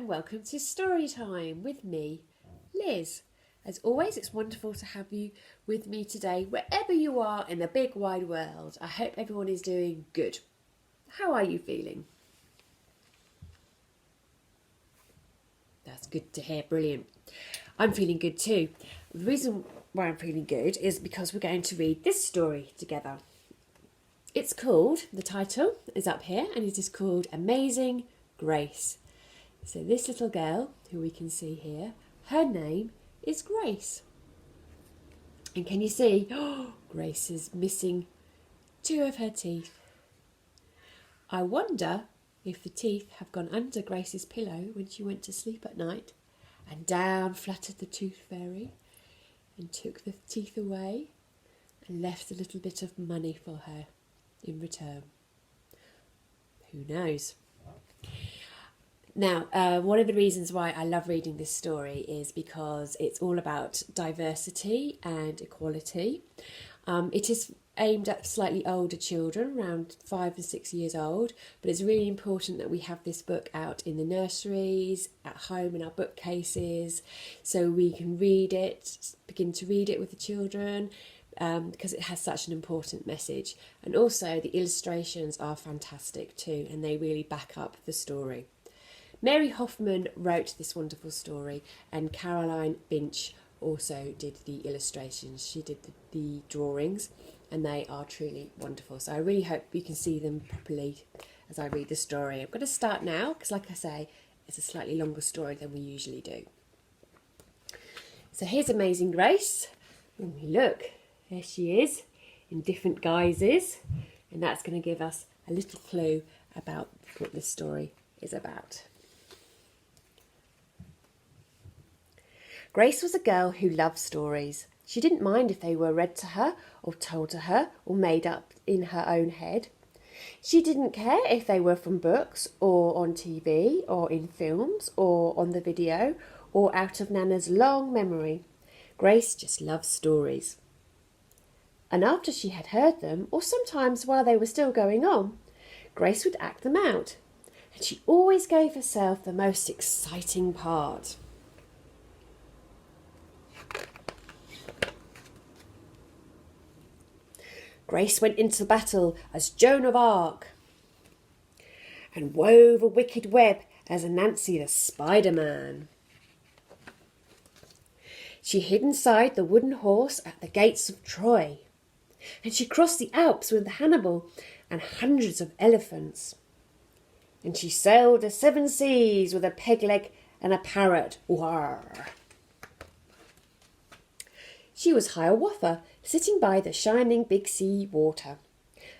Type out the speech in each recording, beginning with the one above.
and welcome to Story Time with me, Liz. As always, it's wonderful to have you with me today, wherever you are in the big wide world. I hope everyone is doing good. How are you feeling? That's good to hear, brilliant. I'm feeling good too. The reason why I'm feeling good is because we're going to read this story together. It's called, the title is up here, and it is called Amazing Grace. So this little girl, who we can see here, her name is Grace. And can you see, Grace is missing 2 of her teeth. I wonder if the teeth have gone under Grace's pillow when she went to sleep at night, and down fluttered the tooth fairy and took the teeth away and left a little bit of money for her in return. Who knows? Now, one of the reasons why I love reading this story is because it's all about diversity and equality. It is aimed at slightly older children, around 5 and 6 years old, but it's really important that we have this book out in the nurseries, at home in our bookcases, so we can read it, begin to read it with the children, because it has such an important message. And also the illustrations are fantastic too, and they really back up the story. Mary Hoffman wrote this wonderful story, and Caroline Binch also did the illustrations. She did the drawings, and they are truly wonderful. So I really hope you can see them properly as I read the story. I'm going to start now because, like I say, it's a slightly longer story than we usually do. So here's Amazing Grace. Look, there she is in different guises, and that's going to give us a little clue about what this story is about. Grace was a girl who loved stories. She didn't mind if they were read to her or told to her or made up in her own head. She didn't care if they were from books or on TV or in films or on the video or out of Nana's long memory. Grace just loved stories. And after she had heard them, or sometimes while they were still going on, Grace would act them out. And she always gave herself the most exciting part. Grace went into battle as Joan of Arc and wove a wicked web as Anansi the Spider-Man. She hid inside the wooden horse at the gates of Troy, and she crossed the Alps with Hannibal and hundreds of elephants. And she sailed the 7 seas with a peg-leg and a parrot. War. She was Hiawatha, sitting by the shining big sea water,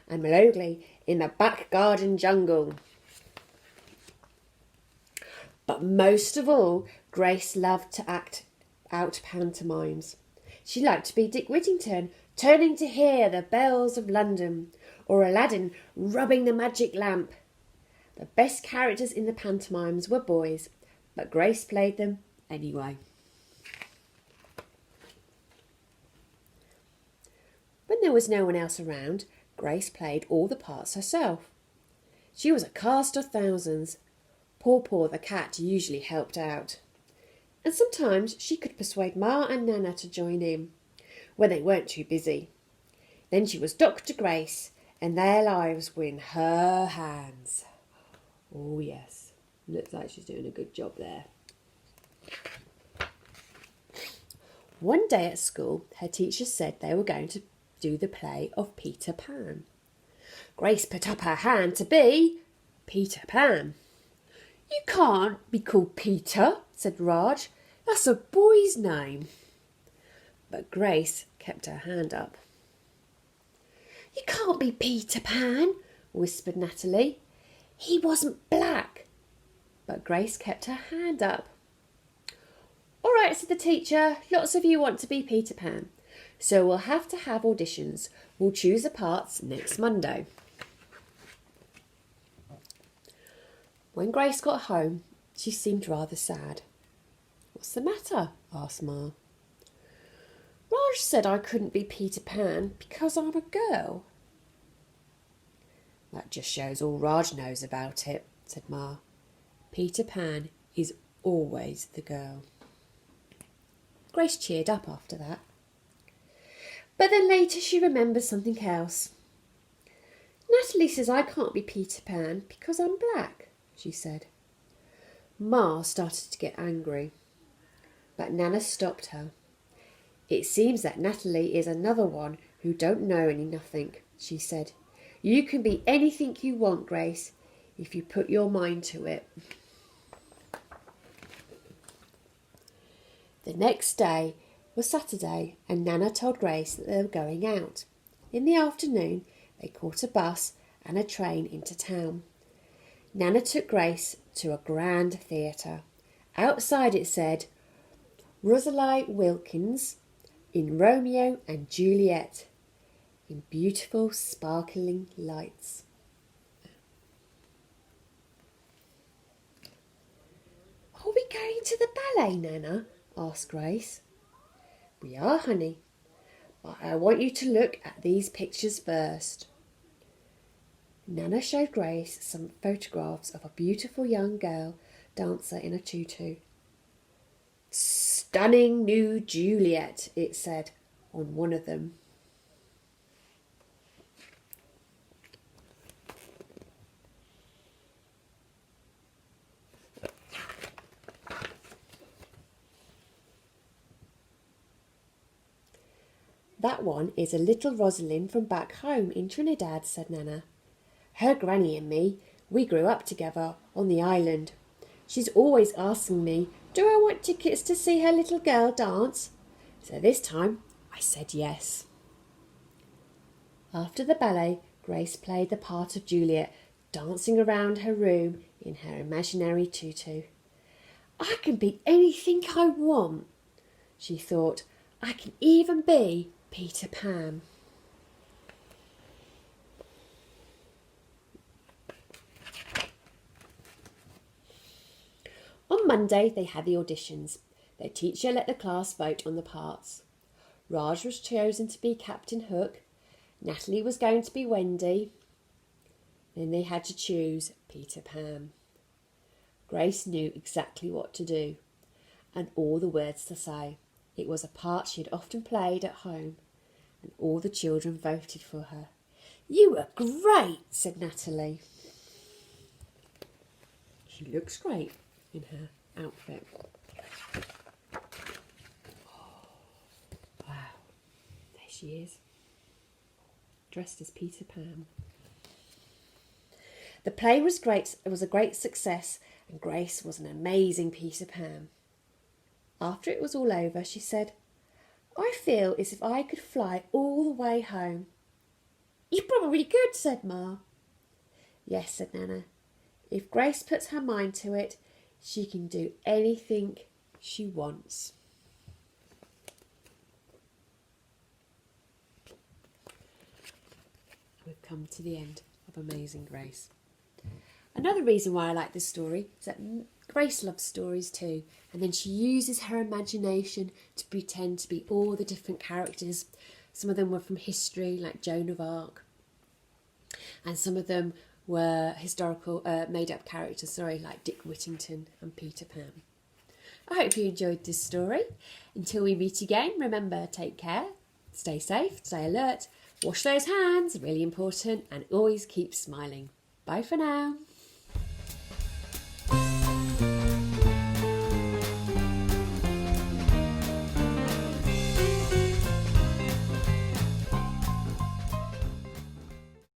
and Mowgli in the back garden jungle. But most of all, Grace loved to act out pantomimes. She liked to be Dick Whittington, turning to hear the bells of London, or Aladdin rubbing the magic lamp. The best characters in the pantomimes were boys, but Grace played them anyway. When there was no one else around, Grace played all the parts herself. She was a cast of thousands. Paw Paw the cat usually helped out. And sometimes she could persuade Ma and Nana to join in, when they weren't too busy. Then she was Dr. Grace, and their lives were in her hands. Oh yes, looks like she's doing a good job there. One day at school, her teacher said they were going to do the play of Peter Pan. Grace put up her hand to be Peter Pan. "You can't be called Peter," said Raj. "That's a boy's name." But Grace kept her hand up. "You can't be Peter Pan," whispered Natalie. "He wasn't black." But Grace kept her hand up. "All right," said the teacher. "Lots of you want to be Peter Pan. So we'll have to have auditions. We'll choose the parts next Monday." When Grace got home, she seemed rather sad. "What's the matter?" asked Ma. "Raj said I couldn't be Peter Pan because I'm a girl." "That just shows all Raj knows about it," said Ma. "Peter Pan is always the girl. Grace cheered up after that. But then later she remembered something else. Natalie says I can't be Peter Pan because I'm black, she said. Ma started to get angry, but Nana stopped her. It seems that Natalie is another one who don't know any nothing, she said. You can be anything you want, Grace, if you put your mind to it. The next day was Saturday, and Nana told Grace that they were going out. In the afternoon, they caught a bus and a train into town. Nana took Grace to a grand theatre. Outside it said, Rosalie Wilkins in Romeo and Juliet, in beautiful sparkling lights. Are we going to the ballet, Nana? Asked Grace. We are, honey, but I want you to look at these pictures first. Nana showed Grace some photographs of a beautiful young girl dancer in a tutu. Stunning new Juliet, it said on one of them. That one is a little Rosalind from back home in Trinidad, said Nana. Her granny and me, we grew up together on the island. She's always asking me, do I want tickets to see her little girl dance? So this time I said yes. After the ballet, Grace played the part of Juliet, dancing around her room in her imaginary tutu. I can be anything I want, she thought. I can even be Peter Pan. On Monday, they had the auditions. Their teacher let the class vote on the parts. Raj was chosen to be Captain Hook. Natalie was going to be Wendy. Then they had to choose Peter Pan. Grace knew exactly what to do and all the words to say. It was a part she had often played at home, and all the children voted for her. You were great, said Natalie. She looks great in her outfit. Oh, wow, there she is, dressed as Peter Pan. The play was great. It was a great success, and Grace was an amazing Peter Pan. After it was all over, she said, I feel as if I could fly all the way home. You probably could, said Ma. Yes, said Nana. If Grace puts her mind to it, she can do anything she wants. We've come to the end of Amazing Grace. Another reason why I like this story is that Grace loves stories too, and then she uses her imagination to pretend to be all the different characters. Some of them were from history, like Joan of Arc, and some of them were historical, made-up characters, like Dick Whittington and Peter Pan. I hope you enjoyed this story. Until we meet again, remember, take care, stay safe, stay alert, wash those hands, really important, and always keep smiling. Bye for now.